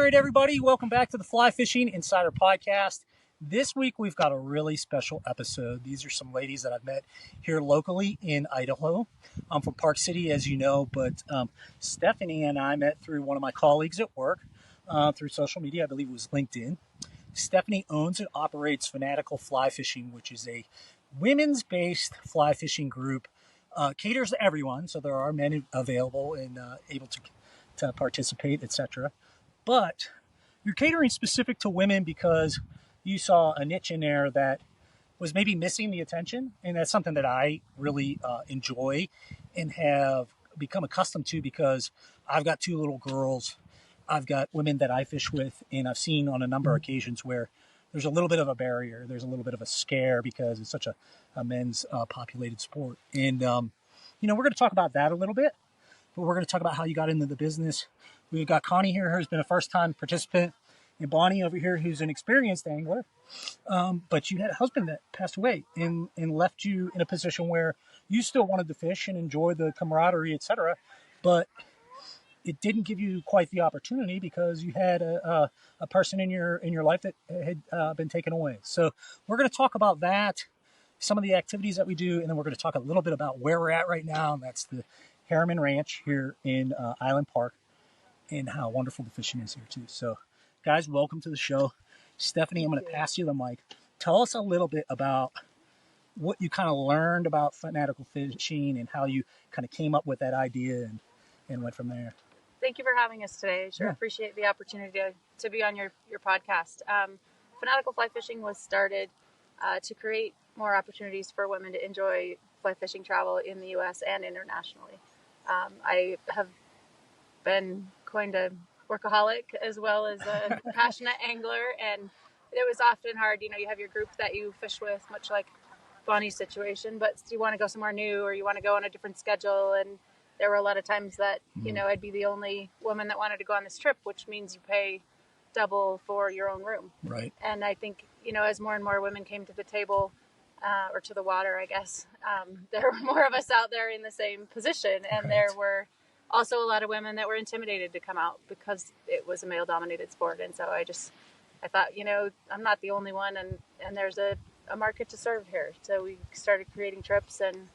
right, everybody. Welcome back to the Fly Fishing Insider Podcast. This week, we've got a really special episode. These are some ladies that I've met here locally in Idaho. I'm from Park City, as you know, but Stephanie and I met through one of my colleagues at work through social media. I believe it was LinkedIn. Stephanie owns and operates Finatical Fly Fishing, which is a women's-based fly fishing group. Caters to everyone, so there are men available and able to participate, etc. But you're catering specific to women because you saw a niche in there that was maybe missing the attention. And that's something that I really enjoy and have become accustomed to because I've got two little girls. I've got women that I fish with, and I've seen on a number of occasions where there's a little bit of a barrier. There's a little bit of a scare because it's such a men's populated sport. And, we're going to talk about that a little bit, but we're going to talk about how you got into the business. We've got Connie here, who's been a first-time participant, and Bonnie over here, who's an experienced angler. But you had a husband that passed away and left you in a position where you still wanted to fish and enjoy the camaraderie, etc. But it didn't give you quite the opportunity because you had a person in your life that had been taken away. So we're going to talk about that, some of the activities that we do, and then we're going to talk a little bit about where we're at right now, and that's the Harriman Ranch here in Island Park, and how wonderful the fishing is here too. So guys, welcome to the show. Stephanie, I'm going to pass you the mic. Tell us a little bit about what you kind of learned about fanatical fishing and how you kind of came up with that idea and went from there. Thank you for having us today. I sure appreciate the opportunity to be on your podcast. Fanatical Fly Fishing was started to create more opportunities for women to enjoy fly fishing travel in the U.S. and internationally. I have been coined a workaholic as well as a passionate angler, and it was often hard. You have your group that you fish with, much like Bonnie's situation, but you want to go somewhere new or you want to go on a different schedule, and there were a lot of times that, I'd be the only woman that wanted to go on this trip, which means you pay double for your own room. Right. And I think, as more and more women came to the table, or to the water, I guess, there were more of us out there in the same position. And there were also a lot of women that were intimidated to come out because it was a male-dominated sport. And so I thought, I'm not the only one, and there's a market to serve here. So we started creating trips, and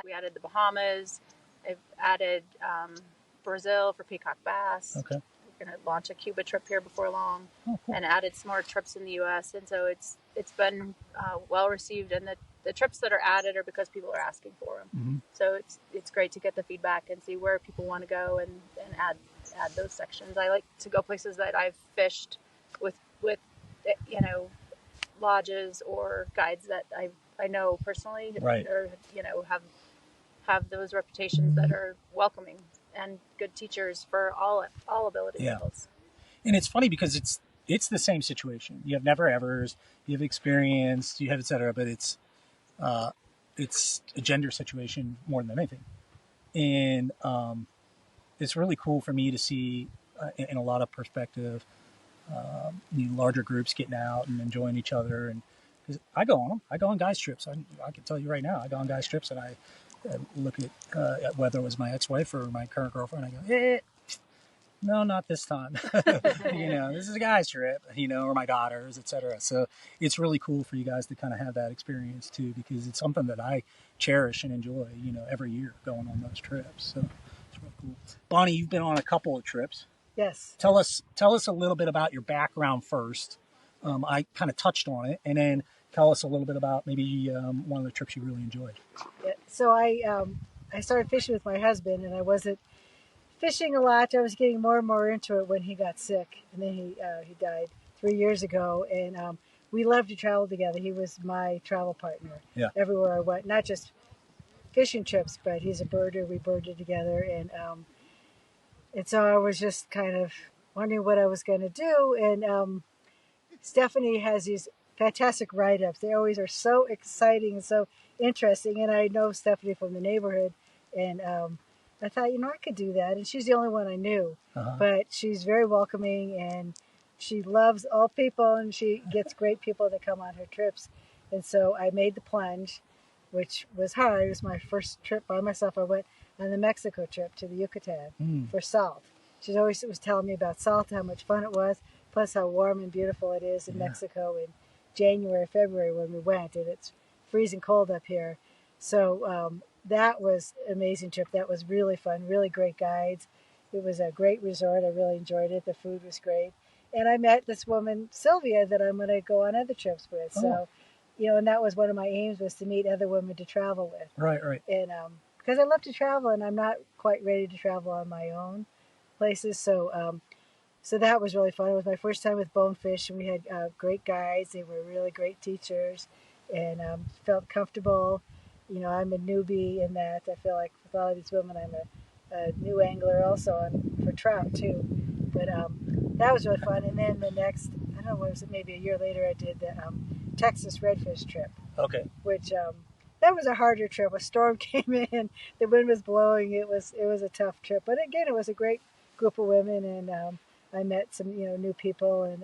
we added the Bahamas. I've added Brazil for peacock bass. Okay. We're going to launch a Cuba trip here before long, cool. And added some more trips in the U.S. And so it's been well received, and the trips that are added are because people are asking for them. Mm-hmm. So it's great to get the feedback and see where people want to go and add those sections. I like to go places that I've fished with lodges or guides that I know personally, right. Or have those reputations that are welcoming and good teachers for all ability levels. And it's funny because it's the same situation. You have never evers, you have experience, you have et cetera, but it's a gender situation more than anything. And it's really cool for me to see in a lot of perspective, larger groups getting out and enjoying each other. And 'cause I go on them. I go on guys trips. I can tell you right now, I go on guys trips and I look at whether it was my ex-wife or my current girlfriend. I go, no, not this time. This is a guy's trip, or my daughters, etc. So it's really cool for you guys to kind of have that experience too, because it's something that I cherish and enjoy, every year going on those trips. So it's really cool. Bonnie, you've been on a couple of trips. Yes. Tell us a little bit about your background first. I kind of touched on it, and then tell us a little bit about maybe one of the trips you really enjoyed. Yeah. So I started fishing with my husband, and I wasn't fishing a lot. I was getting more and more into it when he got sick, and then he died 3 years ago. And we loved to travel together. He was my travel partner everywhere I went, not just fishing trips, but he's a birder. We birded together, and so I was just kind of wondering what I was going to do. And Stephanie has these fantastic write-ups. They always are so exciting and so interesting. And I know Stephanie from the neighborhood, and I thought, I could do that. And she's the only one I knew. Uh-huh. But she's very welcoming, and she loves all people, and she gets great people that come on her trips. And so I made the plunge, which was hard. It was my first trip by myself. I went on the Mexico trip to the Yucatan for salt. she always was telling me about Salta, how much fun it was, plus how warm and beautiful it is in Mexico in January, February when we went, and it's freezing cold up here. So that was an amazing trip. That was really fun, really great guides. It was a great resort. I really enjoyed it. The food was great. And I met this woman, Sylvia, that I'm going to go on other trips with. Oh. So, and that was one of my aims, was to meet other women to travel with. Right. And because I love to travel, and I'm not quite ready to travel on my own places. So so that was really fun. It was my first time with Bonefish, and we had great guides. They were really great teachers, and felt comfortable. I'm a newbie in that. I feel like with all of these women, I'm a new angler also for trout too. But that was really fun. And then the next, I don't know, what was it, maybe a year later, I did the Texas redfish trip. Okay. Which that was a harder trip. A storm came in, the wind was blowing. It was a tough trip. But again, it was a great group of women, and I met some new people, and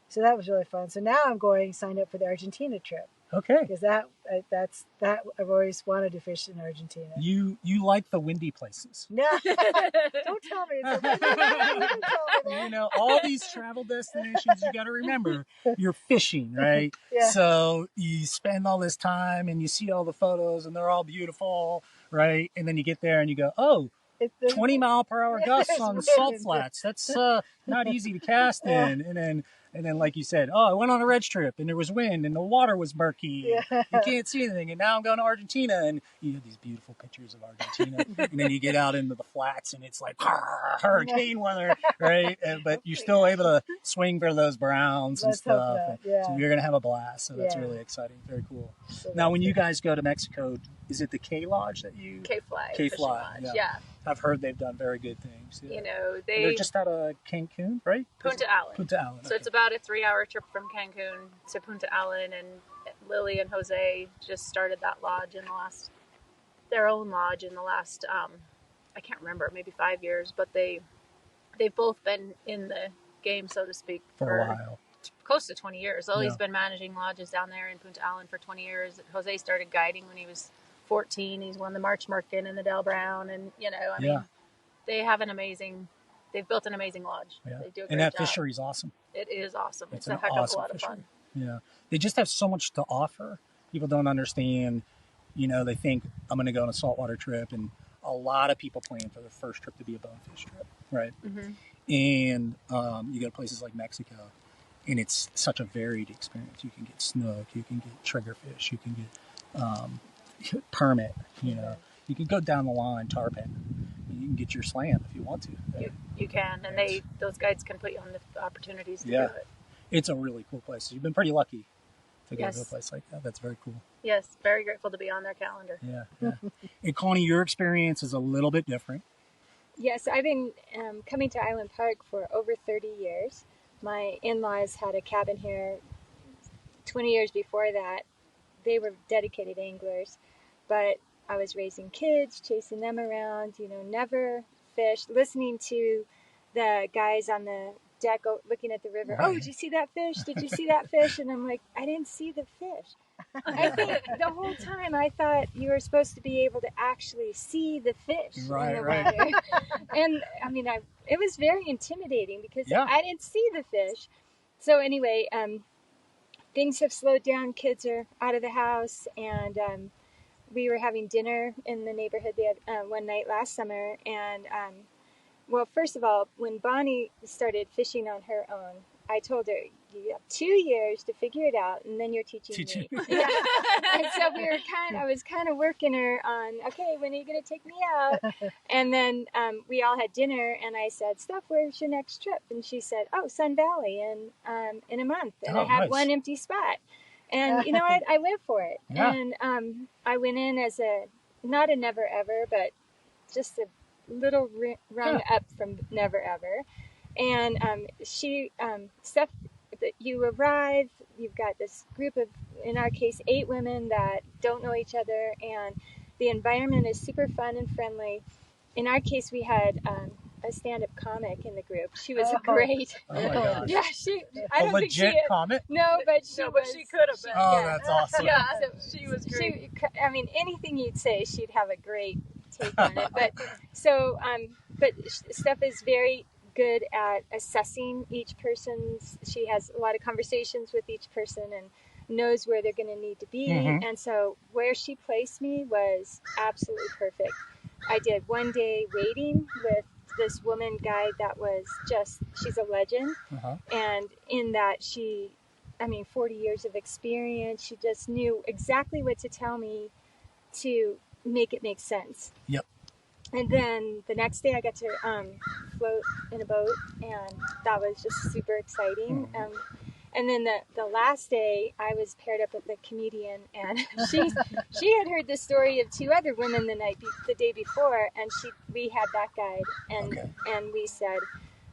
so that was really fun. So now I'm going to sign up for the Argentina trip. Okay. Because that's I've always wanted to fish in Argentina. You like the windy places. No, don't tell me. It's a windy, don't tell me all these travel destinations, you got to remember, you're fishing, right? Yeah. So you spend all this time and you see all the photos and they're all beautiful, right? And then you get there and you go, oh, 20 mile per hour gusts on salt flats. That's not easy to cast in. And then, like you said, I went on a reg trip and there was wind and the water was murky. Yeah. You can't see anything. And now I'm going to Argentina, and you have these beautiful pictures of Argentina. And then you get out into the flats and it's like hurricane weather, right? But you're still able to swing for those browns and stuff. Yeah. So you're going to have a blast. So that's really exciting. Very cool. So now, when you guys go to Mexico, is it the K Lodge that you? K Fly. Yeah. I've heard they've done very good things. Yeah. They're just out of Cancun, right? Punta Allen. So it's about a 3-hour trip from Cancun to Punta Allen, and Lily and Jose just started that lodge their own lodge in the last, I can't remember, maybe 5 years, but they've both been in the game, so to speak, for a while. Close to 20 years. Lily's been managing lodges down there in Punta Allen for 20 years. Jose started guiding when he was 14. He's won the March Merkin and the Del Brown, and I mean, they've built an amazing lodge. Yeah. They do a great and that job. fishery's awesome. It is awesome. It's a an heck awesome of a lot fishery. of fun. Yeah. They just have so much to offer. People don't understand, they think I'm going to go on a saltwater trip, and a lot of people plan for their first trip to be a bonefish trip, right? Mm-hmm. And you go to places like Mexico, and it's such a varied experience. You can get snook, you can get triggerfish, you can get permit, you can go down the line, tarpon. You can get your slam if you want to. You can, and those guides can put you on the opportunities to do it. It's a really cool place. You've been pretty lucky to go to a place like that. That's very cool. Yes, very grateful to be on their calendar. Yeah. And Connie, your experience is a little bit different. Yes, I've been coming to Island Park for over 30 years. My in-laws had a cabin here 20 years before that. They were dedicated anglers, but I was raising kids, chasing them around, never fished, listening to the guys on the deck looking at the river. Right. Oh, did you see that fish? Did you see that fish? And I'm like, I didn't see the fish. I think the whole time I thought you were supposed to be able to actually see the fish in the water. And I mean, it was very intimidating because I didn't see the fish. So anyway, things have slowed down. Kids are out of the house, and we were having dinner in the neighborhood one night last summer, and well, first of all, when Bonnie started fishing on her own, I told her, you have 2 years to figure it out, and then you're teaching me. Yeah. And so I was kind of working her on, okay, when are you going to take me out? And then we all had dinner, and I said, Steph, where's your next trip? And she said, Sun Valley in a month, and I have one empty spot. And you know what? I went for it. Yeah. And I went in as not a never ever, but just a little rung up from never ever. And Steph, you arrive, you've got this group of, in our case, 8 women that don't know each other, and the environment is super fun and friendly. In our case, we had a stand-up comic in the group. She was great. Oh my gosh. Yeah, I don't think legit comic? No, but she could have been. Oh, that's awesome. Yeah, so she was great. I mean, anything you'd say, she'd have a great take on it. But so but Steph is very good at assessing each person's. She has a lot of conversations with each person and knows where they're going to need to be. And so where she placed me was absolutely perfect. I did one day waiting with this woman guide that was just, she's a legend. And in that 40 years of experience, she just knew exactly what to tell me to make it make sense. Yep. And then the next day I got to float in a boat, and that was just super exciting. And then the last day I was paired up with a comedian, and she had heard the story of two other women the day before, and we had that guide, and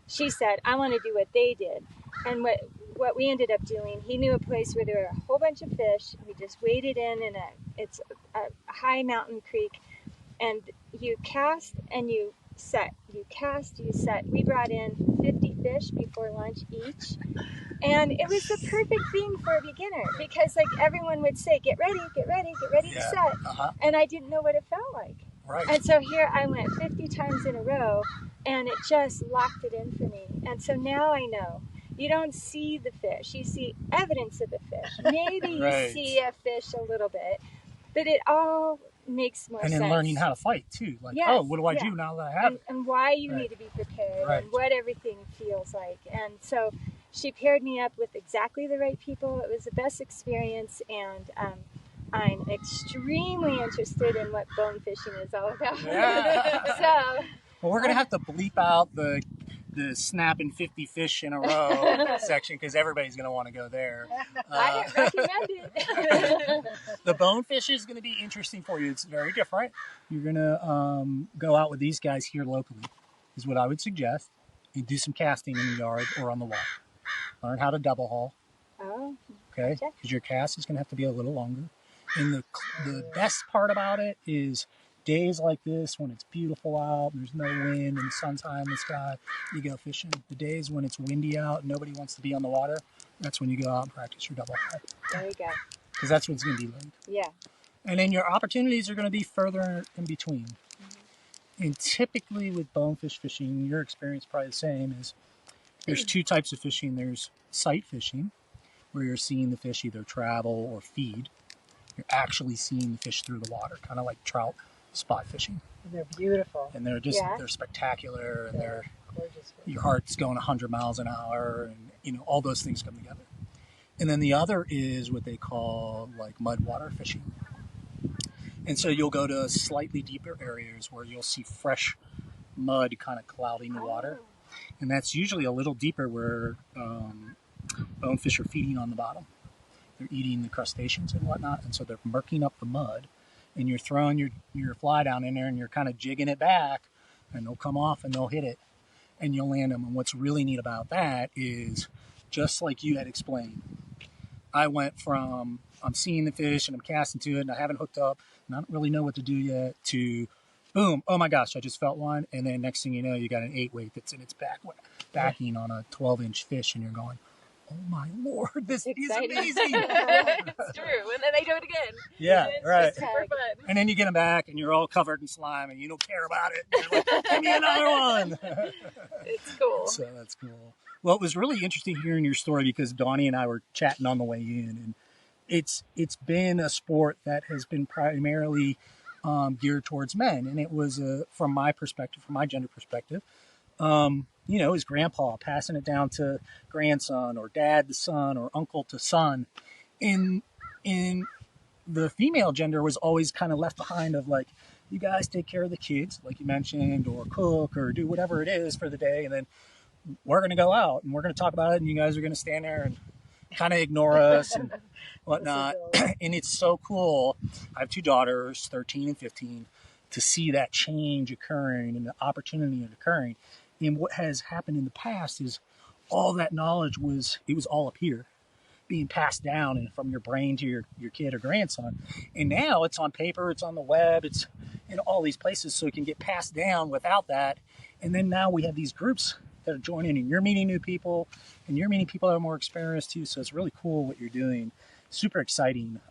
she said, I want to do what they did. And what we ended up doing, he knew a place where there were a whole bunch of fish. We just waded in it's a high mountain creek, and you cast and you set. You cast, you set. We brought in 50 fish before lunch each. And it was the perfect thing for a beginner, because like everyone would say, get ready to set. And I didn't know what it felt like. Right. And so here I went 50 times in a row, and it just locked it in for me. And so now I know. You don't see the fish. You see evidence of the fish. Maybe you see a fish a little bit, but it all makes more sense. And then learning how to fight too. Like, what do I do now that I have it? And why you need to be prepared, and what everything feels like. And so she paired me up with exactly the right people. It was the best experience, and I'm extremely interested in what bone fishing is all about. Well, we're going to have to bleep out the snapping 50 fish in a row section, because everybody's going to want to go there. I recommend it. The bonefish is going to be interesting for you. It's very different. You're going to go out with these guys here locally, is what I would suggest. You do some casting in the yard or on the water. Learn how to double haul. Oh. Okay? Because your cast is going to have to be a little longer. And the best part about it is days like this, when it's beautiful out, there's no wind and the sun's high in the sky, you go fishing. The days when it's windy out and nobody wants to be on the water, that's when you go out and practice your double haul. There you go. Because that's what it's going to be like. Yeah. And then your opportunities are going to be further in between. And typically with bonefish fishing, your experience is probably the same, is there's two types of fishing. There's sight fishing, where you're seeing the fish either travel or feed. You're actually seeing the fish through the water, kind of like trout spot fishing. And they're beautiful. And they're they're spectacular, and they're gorgeous. Your heart's going 100 miles an hour, and all those things come together. And then the other is what they call like mud water fishing. And so you'll go to slightly deeper areas where you'll see fresh mud kind of clouding the water. And that's usually a little deeper, where bonefish are feeding on the bottom. They're eating the crustaceans and whatnot, and so they're murking up the mud. And you're throwing your fly down in there, and you're kind of jigging it back, and they'll come off and they'll hit it, and you'll land them. And what's really neat about that is, just like you had explained, I went from I'm seeing the fish and I'm casting to it and I haven't hooked up and I don't really know what to do yet, to boom, oh my gosh, I just felt one. And then next thing you know, you got an 8-weight that's in its backing on a 12-inch fish, and you're going, oh my Lord, this is amazing. It's true. And then they do it again. Yeah, it's right. super fun. And then you get them back and you're all covered in slime and you don't care about it. You're like, give me another one. It's cool. So that's cool. Well, it was really interesting hearing your story, because Donnie and I were chatting on the way in, and it's been a sport that has been primarily geared towards men. And it was, from my perspective, from my gender perspective, his grandpa passing it down to grandson, or dad to son, or uncle to son. In the female gender was always kind of left behind, of like, you guys take care of the kids, like you mentioned, or cook, or do whatever it is for the day, and then we're going to go out and we're going to talk about it, and you guys are going to stand there and kind of ignore us and whatnot. And it's so cool. I have 2 daughters, 13 and 15, to see that change occurring and the opportunity occurring. And what has happened in the past is all that knowledge was all up here, being passed down and from your brain to your kid or grandson. And now it's on paper, it's on the web, it's in all these places, so it can get passed down without that. And then now we have these groups that are joining, and you're meeting new people, and you're meeting people that are more experienced too. So it's really cool what you're doing. Super exciting.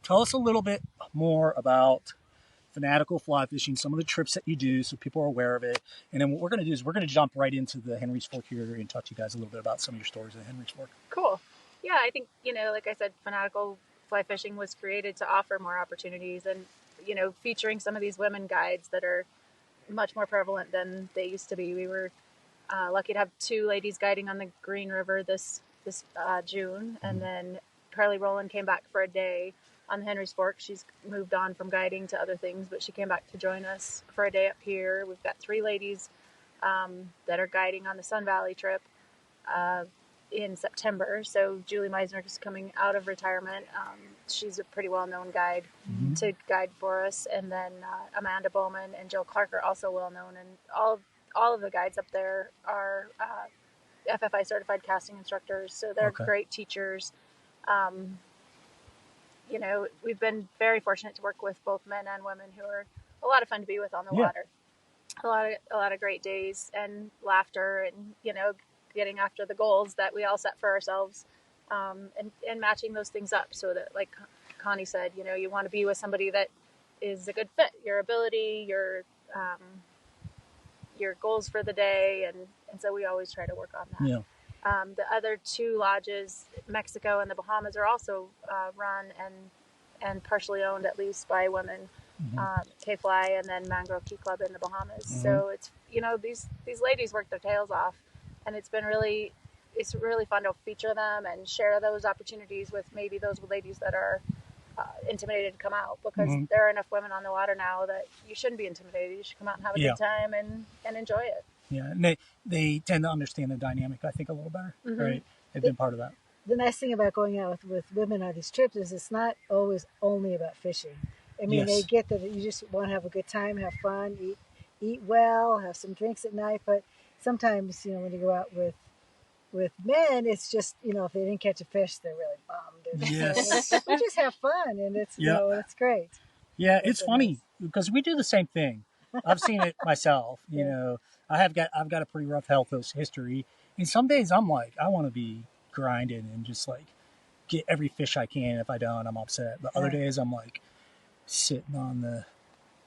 Tell us a little bit more about Finatical Fly Fishing, some of the trips that you do so people are aware of it. And then what we're going to do is we're going to jump right into the Henry's Fork here and talk to you guys a little bit about some of your stories at Henry's Fork. Cool. Yeah, I think, like I said, Fanatical Fly Fishing was created to offer more opportunities and, featuring some of these women guides that are much more prevalent than they used to be. We were lucky to have 2 ladies guiding on the Green River this June, and then Carly Rowland came back for a day on the Henry's Fork. She's moved on from guiding to other things, but she came back to join us for a day up here. We've got 3 ladies that are guiding on the Sun Valley trip in September. So Julie Meisner is coming out of retirement. She's a pretty well-known guide to guide for us. And then Amanda Bowman and Jill Clark are also well-known. And all of the guides up there are FFI certified casting instructors. So they're great teachers. We've been very fortunate to work with both men and women who are a lot of fun to be with on the water. A lot of great days and laughter and, getting after the goals that we all set for ourselves, and matching those things up so that, like Connie said, you want to be with somebody that is a good fit, your ability, your goals for the day. And so we always try to work on that. Yeah. The other 2 lodges, Mexico and the Bahamas, are also run and partially owned, at least, by women. K-Fly and then Mangrove Key Club in the Bahamas. So it's, these ladies work their tails off, and it's really fun to feature them and share those opportunities with maybe those ladies that are intimidated to come out, because there are enough women on the water now that you shouldn't be intimidated. You should come out and have a good time and enjoy it. Yeah, and they tend to understand the dynamic, I think, a little better, right? They've been part of that. The nice thing about going out with women on these trips is it's not always only about fishing. I mean, they get that you just want to have a good time, have fun, eat well, have some drinks at night. But sometimes, when you go out with men, it's just, if they didn't catch a fish, they're really bummed. Yes. We just have fun, and it's it's great. Yeah, it's funny because we do the same thing. I've seen it myself. I've got a pretty rough health history, and some days I'm like, I want to be grinding and just like get every fish I can. If I don't, I'm upset. But other days I'm like sitting on the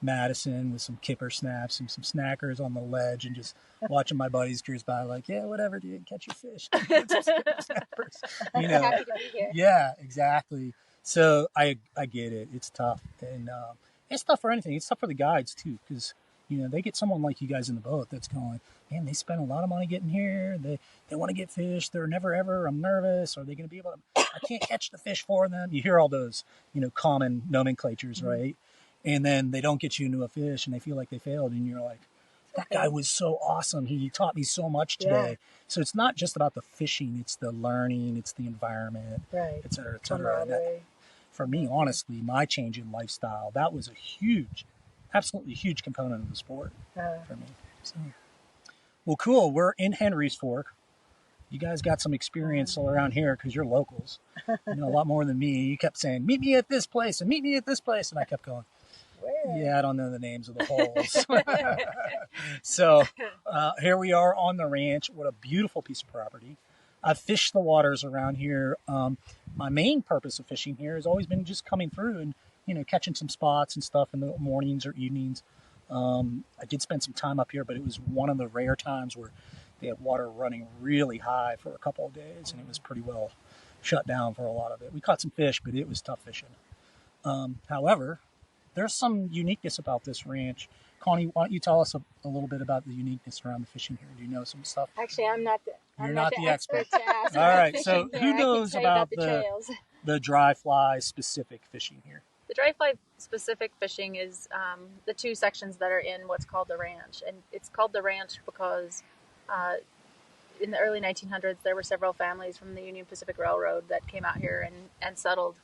Madison with some kipper snaps and some snackers on the ledge and just watching my buddies cruise by like, yeah, whatever, dude, catch your fish. Get some snappers. Happy to be here. Yeah, exactly. So I get it. It's tough. And it's tough for anything. It's tough for the guides too, because they get someone like you guys in the boat that's going, man, they spend a lot of money getting here. They want to get fish. They're never ever, I'm nervous. Are they going to be able to, I can't catch the fish for them. You hear all those, common nomenclatures, right? And then they don't get you into a fish and they feel like they failed. And you're like, that guy was so awesome. He taught me so much today. Yeah. So it's not just about the fishing. It's the learning. It's the environment, et cetera, et cetera. And that, for me, honestly, my change in lifestyle, that was a absolutely huge component of the sport for me. So, well, cool. We're in Henry's Fork. You guys got some experience all around here because you're locals. You know a lot more than me. You kept saying, meet me at this place and meet me at this place. And I kept going, yeah, I don't know the names of the holes. So here we are on the ranch. What a beautiful piece of property. I've fished the waters around here. My main purpose of fishing here has always been just coming through and, catching some spots and stuff in the mornings or evenings. I did spend some time up here, but it was one of the rare times where they had water running really high for a couple of days, and it was pretty well shut down for a lot of it. We caught some fish, but it was tough fishing. However, there's some uniqueness about this ranch. Connie, why don't you tell us a little bit about the uniqueness around the fishing here? Do you know some stuff? Actually, I'm not the expert to ask. All right, so who knows about the trails? The dry fly specific fishing here? The dry fly specific fishing is the 2 sections that are in what's called the ranch. And it's called the ranch because in the early 1900s, there were several families from the Union Pacific Railroad that came out here and settled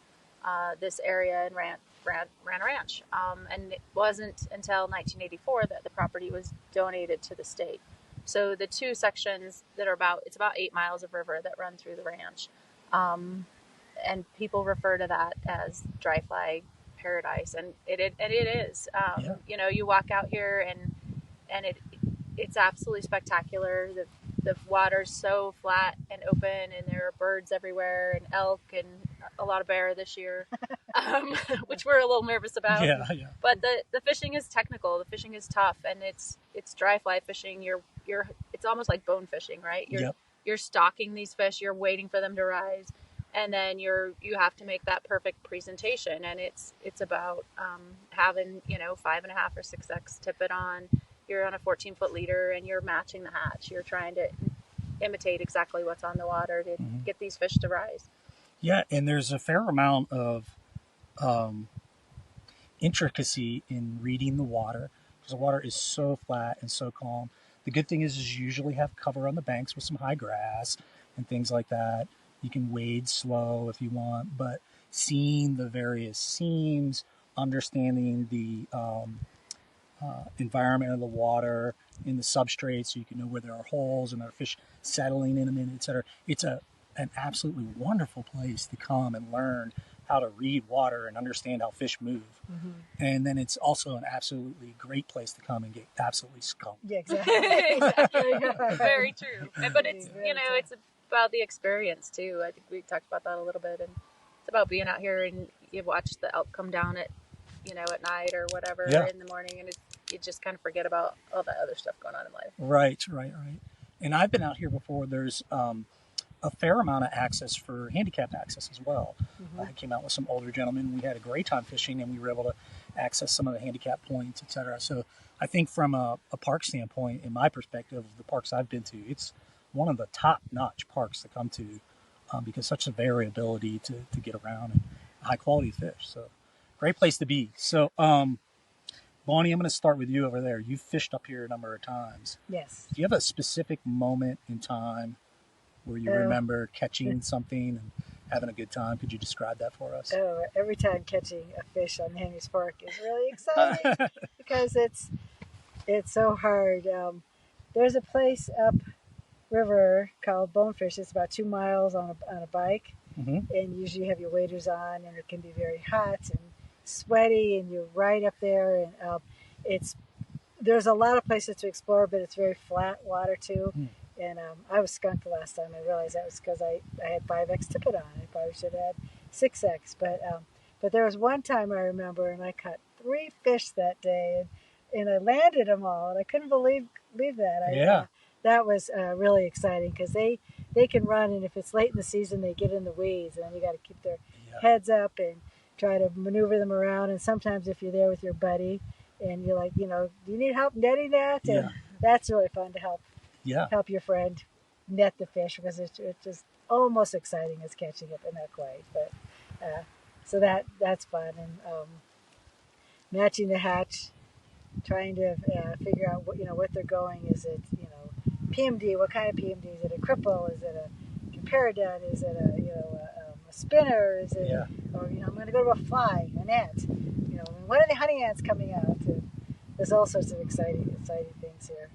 this area and ran a ranch. And it wasn't until 1984 that the property was donated to the state. So the 2 sections that are it's about 8 miles of river that run through the ranch. And people refer to that as dry fly paradise. And it is. You walk out here and it's absolutely spectacular. The water's so flat and open, and there are birds everywhere, and elk, and a lot of bear this year. which we're a little nervous about. Yeah. But the fishing is technical. The fishing is tough, and it's dry fly fishing. It's almost like bone fishing, right? You're stalking these fish. You're waiting for them to rise, and then you have to make that perfect presentation. And it's about having 5.5 or 6X tippet on. You're on a 14-foot leader, and you're matching the hatch. You're trying to imitate exactly what's on the water to get these fish to rise. Yeah, and there's a fair amount of intricacy in reading the water because the water is so flat and so calm. The good thing is you usually have cover on the banks with some high grass and things like that. You can wade slow if you want, but seeing the various seams, understanding the environment of the water in the substrate so you can know where there are holes and there are fish settling in them, etc. It's an absolutely wonderful place to come and learn how to read water and understand how fish move. And then it's also an absolutely great place to come and get absolutely skunked. Yeah, exactly. Very true. But it's it's about the experience too. I think we talked about that a little bit, and it's about being out here and you watch the elk come down at at night or whatever in the morning, and you just kind of forget about all that other stuff going on in life. Right. And I've been out here before. There's a fair amount of access for handicapped access as well. I came out with some older gentlemen. We had a great time fishing, and we were able to access some of the handicap points, etc. So I think from a park standpoint, in my perspective of the parks I've been to, it's one of the top-notch parks to come to because such a variability to get around and high-quality fish. So great place to be. So, Bonnie, I'm going to start with you over there. You've fished up here a number of times. Yes. Do you have a specific moment in time where you remember catching something and having a good time? Could you describe that for us? Oh, every time catching a fish on Henry's Fork is really exciting because it's so hard. There's a place up river called Bonefish. It's about 2 miles on a bike, and usually you have your waders on, and it can be very hot and sweaty, and you're right up there, and there's a lot of places to explore, but it's very flat water too. And I was skunked the last time. I realized that was because I had 5X tippet on. I probably should have had 6X. But there was one time I remember, and I caught 3 fish that day, and I landed them all, and I couldn't believe that. That was really exciting because they can run, and if it's late in the season, they get in the weeds, and then you got to keep their heads up and try to maneuver them around. And sometimes if you're there with your buddy, and you're like, do you need help netting that? And that's really fun to help your friend net the fish because it's just almost exciting as catching it, but not quite. But so that's fun, and matching the hatch, trying to figure out what they're going. Is it PMD? What kind of PMD? Is it a cripple? Is it a comparadun? Is it a spinner? Is it or I'm going to go to a fly, an ant? When are the honey ants coming out? There's all sorts of exciting things here.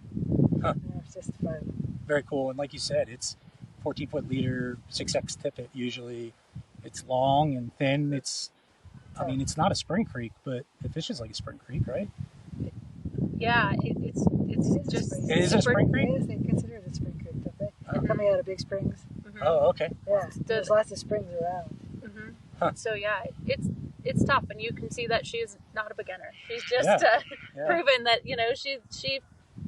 It's just fun. Very cool. And like you said, it's 14-foot leader, 6X tippet usually. It's long and thin. It's not a spring creek, but the fish is like a spring creek, right? Yeah, it's just... It is a spring creek? It is. They consider it a spring creek, don't they? They're coming out of Big Springs. Oh, okay. Yeah, there's lots of springs around. So yeah, it's tough, and you can see that she's not a beginner. She's just proven that she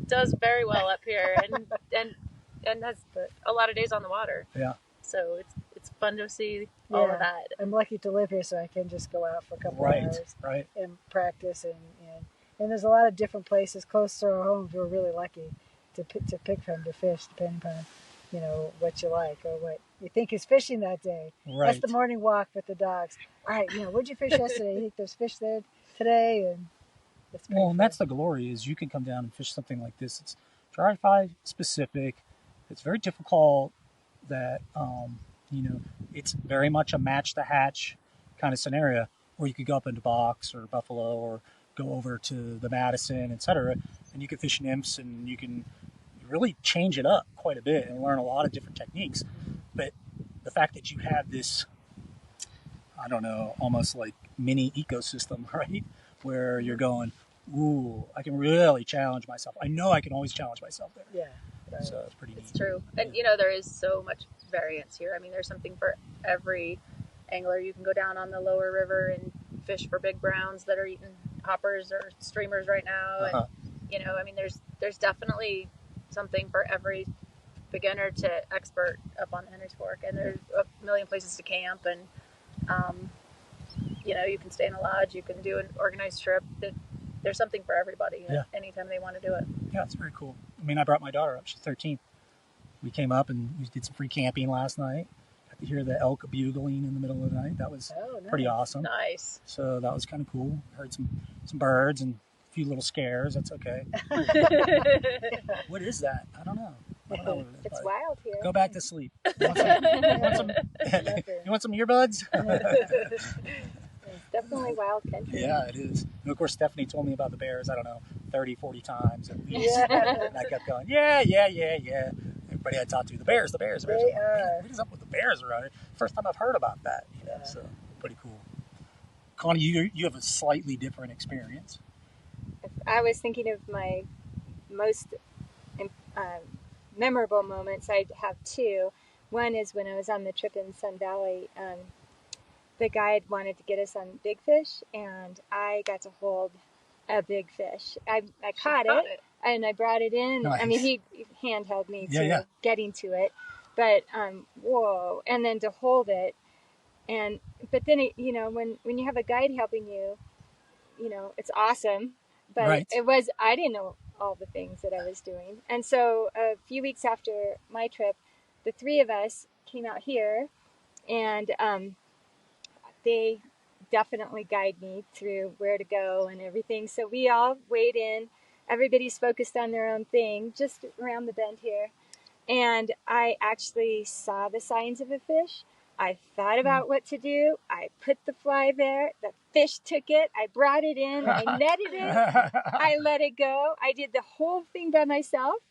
does very well up here, and has a lot of days on the water. Yeah. So it's fun to see all of that. I'm lucky to live here, so I can just go out for a couple of hours and practice, and there's a lot of different places close to our homes. We're really lucky to pick from to fish, depending upon what you like or what you think is fishing that day. Right. That's the morning walk with the dogs. All right, where'd you fish yesterday? You think there's fish there today? And and that's the glory is you can come down and fish something like this. It's dry fly specific. It's very difficult. That it's very much a match the hatch kind of scenario, or you could go up into Box or Buffalo or go over to the Madison, etc., and you can fish nymphs, and you can really change it up quite a bit and learn a lot of different techniques. But the fact that you have this, I don't know, almost like mini ecosystem, right, where you're going, ooh, I can really challenge myself. I know I can always challenge myself there. Yeah. Right. So it's pretty neat. It's true. And, there is so much variance here. I mean, there's something for every angler, you can go down on the lower river and fish for big browns that are eating hoppers or streamers right now. And, you know, I mean, there's definitely something for every beginner to expert up on the Henry's Fork, and there's a million places to camp, and you know, you can stay in a lodge, you can do an organized trip. There's something for everybody anytime they want to do it. Yeah, it's very cool. I mean, I brought my daughter up. She's 13. We came up and we did some free camping last night. Got to hear the elk bugling in the middle of the night. That was pretty awesome. Nice. So that was kind of cool. Heard some birds and a few little scares. That's okay. What is that? I don't know. I don't know what it is. It's wild here. Go back to sleep. You want some earbuds? It's definitely wild country. Yeah, it is. And of course, Stephanie told me about the bears, I don't know, 30, 40 times at least. And I kept going, yeah. Everybody I talked to, the bears. They are. What is up with the bears around here? First time I've heard about that. You know, so pretty cool. Connie, you have a slightly different experience. I was thinking of my most memorable moments. I have two. One is when I was on the trip in Sun Valley. The guide wanted to get us on big fish, and I got to hold a big fish. I caught it, and I brought it in. Nice. I mean, he handheld me to getting to it, but whoa! And then to hold it, but then it, you know, when you have a guide helping you, you know, it's awesome. But I didn't know all the things that I was doing, and so a few weeks after my trip, the three of us came out here, and they definitely guide me through where to go and everything. So we all wade in. Everybody's focused on their own thing, just around the bend here. And I actually saw the signs of a fish. I thought about what to do. I put the fly there. The fish took it. I brought it in. I netted it. I let it go. I did the whole thing by myself.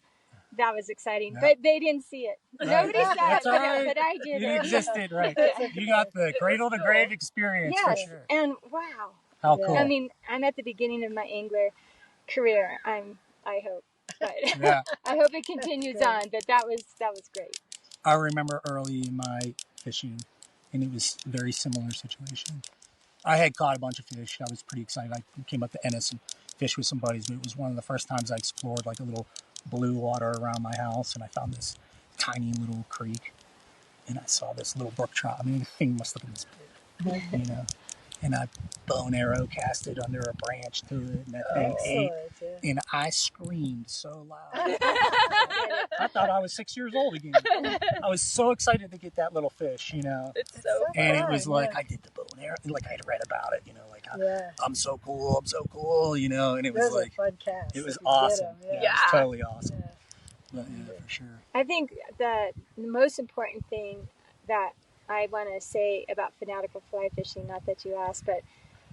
That was exciting, but they didn't see it. Nobody saw it, but I did. You existed, right? You got the cradle to grave experience for sure. And wow, how cool! I mean, I'm at the beginning of my angler career. I hope, but I hope it continues on. But that was great. I remember early in my fishing, and it was a very similar situation. I had caught a bunch of fish. I was pretty excited. I came up to Ennis and fished with some buddies, but it was one of the first times I explored like a little blue water around my house, and I found this tiny little creek, and I saw this little brook trout. I mean, the thing must have been this big, you know. And I bow and arrow casted under a branch to it, and that thing ate. And I screamed so loud. I thought I was 6 years old again. I was so excited to get that little fish, you know. It's so and it was like I did the bow and arrow, like I had read about it, you know, like I'm so cool, you know. And it was like a fun cast. It was awesome. It was totally awesome. But, for sure. I think the most important thing that I want to say about fanatical fly fishing, not that you asked, but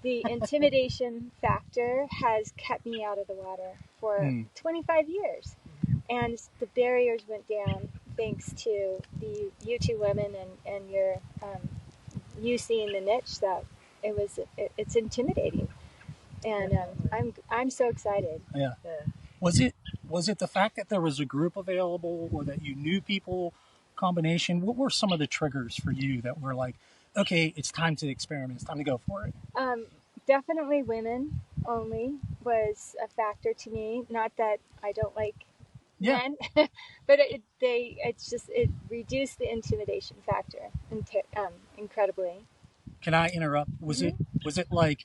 the intimidation factor has kept me out of the water for 25 years. And the barriers went down thanks to you two women and your you seeing the niche that it's intimidating. And I'm so excited. Yeah. Was it the fact that there was a group available, or that you knew people? Combination. What were some of the triggers for you that were like, okay, it's time to experiment, it's time to go for it? Definitely women only was a factor to me. Not that I don't like men, but it reduced the intimidation factor incredibly. Can I interrupt? Was it like,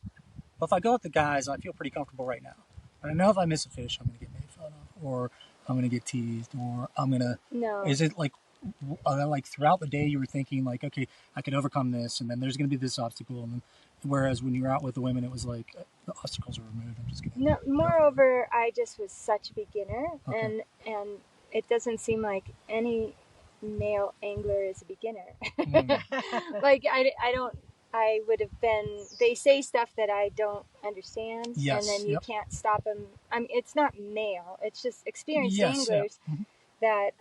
well, if I go with the guys, I feel pretty comfortable right now, but I know if I miss a fish, I'm gonna get made fun of, or I'm gonna get teased, or I'm gonna. No. Is it like throughout the day you were thinking like, okay, I can overcome this, and then there's going to be this obstacle, and then, whereas when you were out with the women, it was like the obstacles are removed. I'm just going to. No. Moreover, I just was such a beginner, and it doesn't seem like any male angler is a beginner. Like I would have been. They say stuff that I don't understand, and then you can't stop them. I mean, it's not male. It's just experienced anglers that.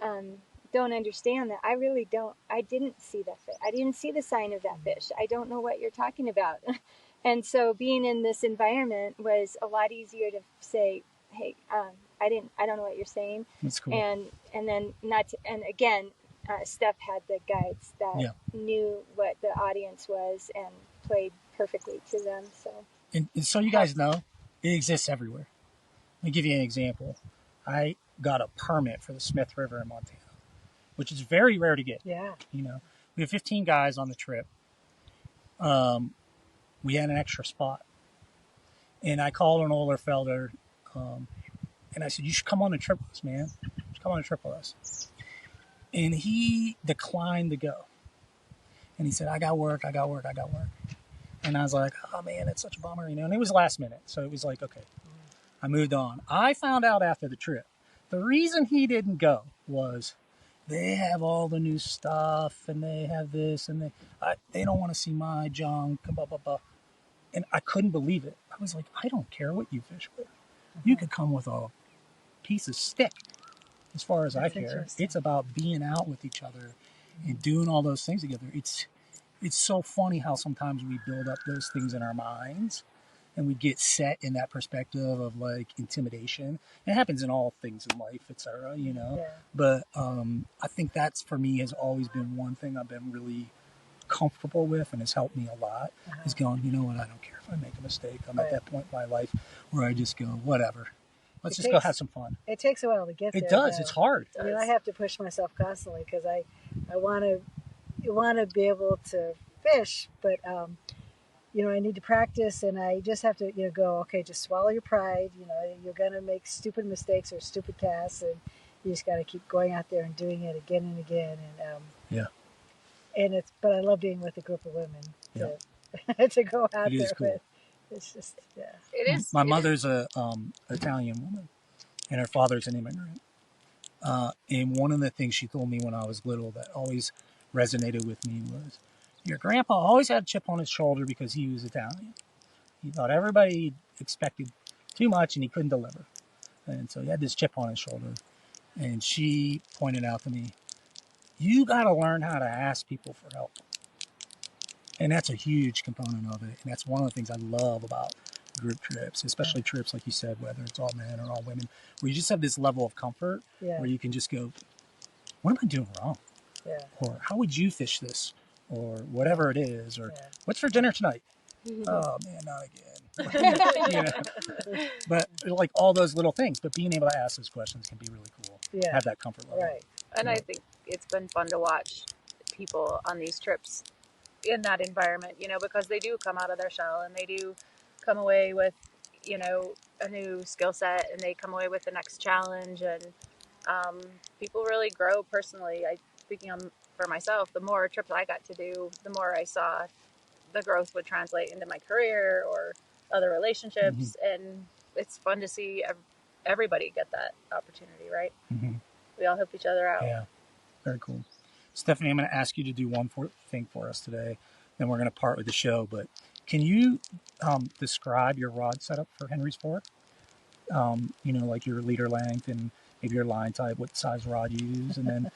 Don't understand that. I really don't. I didn't see that fish. I didn't see the sign of that fish. I don't know what you're talking about. And so being in this environment was a lot easier to say, hey, I don't know what you're saying. That's cool. And then not to, and again, Steph had the guides that Yeah. knew what the audience was and played perfectly to them. So, And so you guys know, it exists everywhere. Let me give you an example. I got a permit for the Smith River in Montana, which is very rare to get. Yeah. You know, we have 15 guys on the trip. We had an extra spot. And I called an older felder, and I said, you should come on the trip with us, man. You should come on the trip with us. And he declined to go. And he said, I got work. And I was like, oh, man, it's such a bummer, you know. And it was last minute. So it was like, okay. I moved on. I found out after the trip, the reason he didn't go was they have all the new stuff, and they have this, and they don't want to see my junk, blah, blah, blah. And I couldn't believe it. I was like, I don't care what you fish with. You could come with a piece of stick, as far as I care. It's about being out with each other and doing all those things together. It's so funny how sometimes we build up those things in our minds and we get set in that perspective of like intimidation. It happens in all things in life, etc., you know. Yeah. But I think that's, for me, has always been one thing I've been really comfortable with and has helped me a lot, is going, you know what, I don't care if I make a mistake. I'm at that point in my life where I just go, whatever. Let's just go have some fun. It takes a while to get there. It does. Though. It's hard. I mean, I have to push myself constantly because I want to be able to fish, but you know, I need to practice, and I just have to, you know, go, okay, just swallow your pride. You know, you're gonna make stupid mistakes or stupid casts, and you just got to keep going out there and doing it again and again. And yeah. And but I love being with a group of women to go out there cool. with. It's just, yeah. It is. My mother's a Italian woman, and her father's an immigrant. And one of the things she told me when I was little that always resonated with me was, your grandpa always had a chip on his shoulder because he was Italian. He thought everybody expected too much and he couldn't deliver. And so he had this chip on his shoulder. And she pointed out to me, you got to learn how to ask people for help. And that's a huge component of it. And that's one of the things I love about group trips, especially trips, like you said, whether it's all men or all women, where you just have this level of comfort where you can just go, what am I doing wrong? Yeah. Or how would you fish this? Or whatever it is. Or what's for dinner tonight? Oh, man, not again. You know? But like all those little things. But being able to ask those questions can be really cool. Yeah. Have that comfort level. Right. And I think it's been fun to watch people on these trips in that environment, you know, because they do come out of their shell and they do come away with, you know, a new skill set, and they come away with the next challenge, and people really grow personally. Speaking for myself, the more trips I got to do, the more I saw the growth would translate into my career or other relationships, and it's fun to see everybody get that opportunity, right? We all help each other out. Yeah, very cool. Stephanie, I'm going to ask you to do one thing for us today, then we're going to part with the show. But can you describe your rod setup for Henry's Fork? You know, like your leader length and maybe your line type, what size rod you use, and then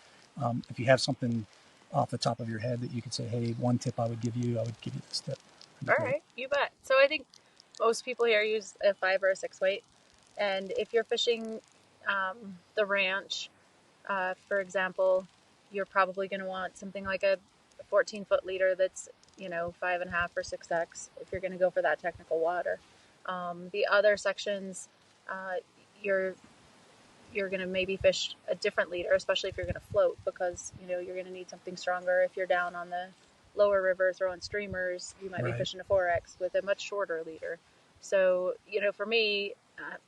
if you have something off the top of your head that you could say, hey, one tip I would give you this tip. All right, you bet. So I think most people here use a 5 or a 6 weight, and if you're fishing the ranch, for example, you're probably going to want something like a 14-foot leader that's, you know, 5.5 or 6X if you're going to go for that technical water. The other sections, you're going to maybe fish a different leader, especially if you're going to float, because, you know, you're going to need something stronger. If you're down on the lower river throwing streamers, you might be fishing a 4X with a much shorter leader. So, you know, for me,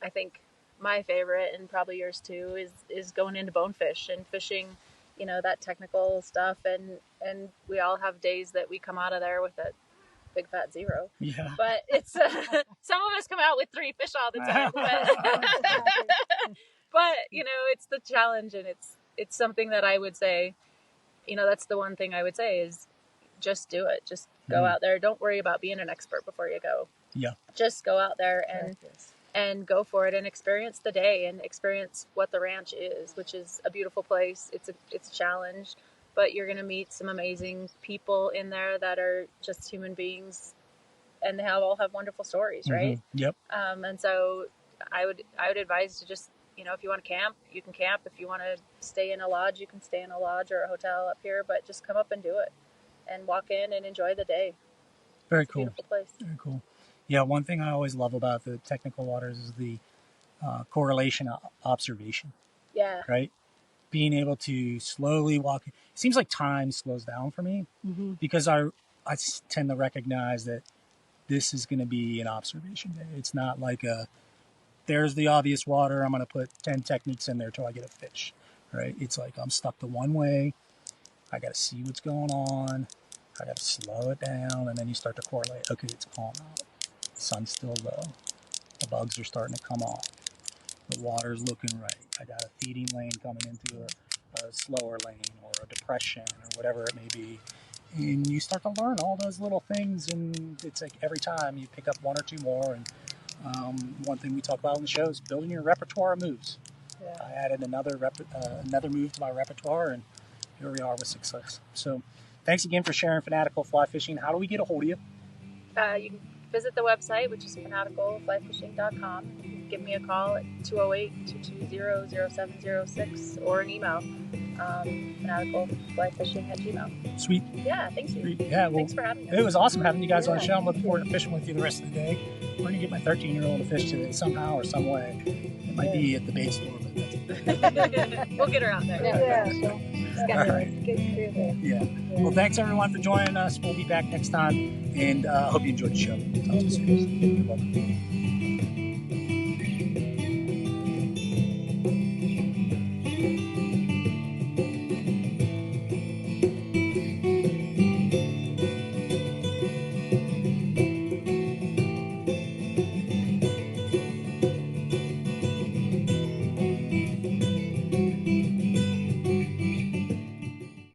I think my favorite, and probably yours too, is going into bonefish and fishing, you know, that technical stuff. And we all have days that we come out of there with a big fat 0. Yeah. But it's some of us come out with 3 fish all the time. But you know, it's the challenge, and it's something that I would say, you know, that's the one thing I would say is just do it. Just go out there. Don't worry about being an expert before you go. Yeah. Just go out there and go for it and experience the day and experience what the ranch is, which is a beautiful place. It's a challenge, but you're going to meet some amazing people in there that are just human beings, and all have wonderful stories, right? Yep. And so I would advise to just if you want to camp, you can camp. If you want to stay in a lodge, you can stay in a lodge or a hotel up here. But just come up and do it, and walk in and enjoy the day. Very It's a cool. beautiful place. Very cool. Yeah, one thing I always love about the technical waters is the correlation observation. Yeah. Right? Being able to slowly walk. It seems like time slows down for me because I tend to recognize that this is going to be an observation day. It's not like there's the obvious water. I'm going to put 10 techniques in there till I get a fish. Right? It's like I'm stuck to one way. I got to see what's going on. I got to slow it down, and then you start to correlate. Okay, it's calm out. The sun's still low. The bugs are starting to come off. The water's looking right. I got a feeding lane coming into a slower lane or a depression or whatever it may be. And you start to learn all those little things, and it's like every time you pick up one or two more. And one thing we talk about on the show is building your repertoire of moves. Yeah. I added another move to my repertoire, and here we are with success. So thanks again for sharing Finatical Fly Fishing. How do we get a hold of you? You can visit the website, which is fanaticalflyfishing.com. Give me a call at 208-220-0706 or an email, fanaticalflyfishing@gmail.com. Sweet. Yeah, thanks. Sweet. Yeah, well, thanks for having us. It was awesome having you guys on the show. I'm looking forward to fishing with you the rest of the day. We're going to get my 13-year-old to fish today somehow or some way. It might be at the bait store, but we'll get her out there. Yeah. She's got a good crew there. Yeah. Well, thanks everyone for joining us. We'll be back next time, and I hope you enjoyed the show. Talk to you soon. You're welcome.